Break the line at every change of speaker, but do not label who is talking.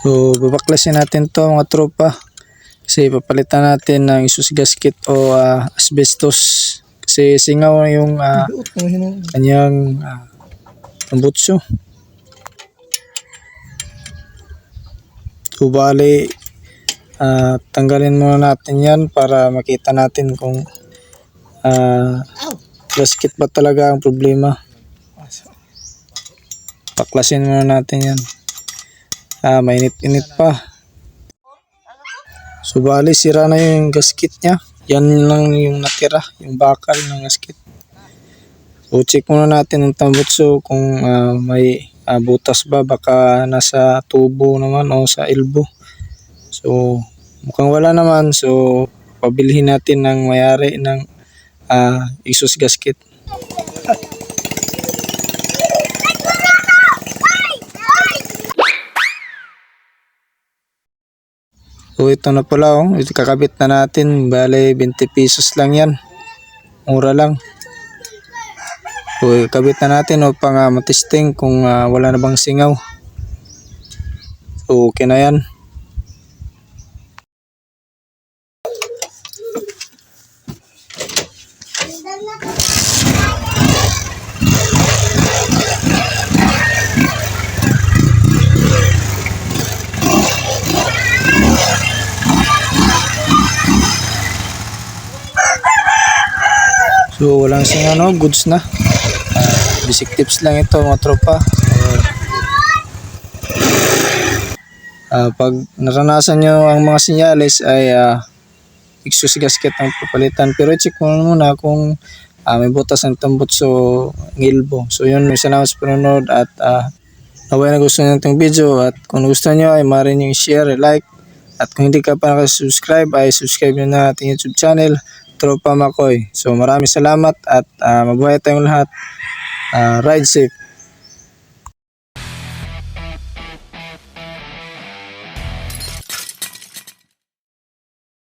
So babaklasin natin to mga tropa. Kasi papalitan natin ng exhaust gasket o asbestos. Kasi singaw yung kanyang tambutso. So bali, tanggalin muna natin yan para makita natin kung gasket ba talaga ang problema. Baklasin muna natin yan. Mainit-init pa. So bali, sira na yung gasket niya. Yan lang yung natira, yung bakal ng gasket. So check muna natin ang tambutso kung may butas ba, baka nasa tubo naman o sa elbow. So mukhang wala naman, so pabilhin natin ng mayari ng exhaust gasket. So ito na pala, ito kakabit na natin, bale 20 pesos lang yan, mura lang. So kakabit na natin upang matesting kung wala na bang singaw. So okay na yan. So walang singaw, goods na. Basic tips lang ito mga tropa. Pag naranasan nyo ang mga senyales ay exhaust gasket ang papalitan, pero check muna kung may butas ang tambutso ng elbow. So yun, salamat sa panonood at naway na gusto nyo itong video, at kung gusto nyo ay maaari nyo i-share, like, at kung hindi ka pa nakasubscribe ay subscribe nyo na ating YouTube channel, Tropa Makoy. So maraming salamat at mabuhay tayong lahat. Ride safe.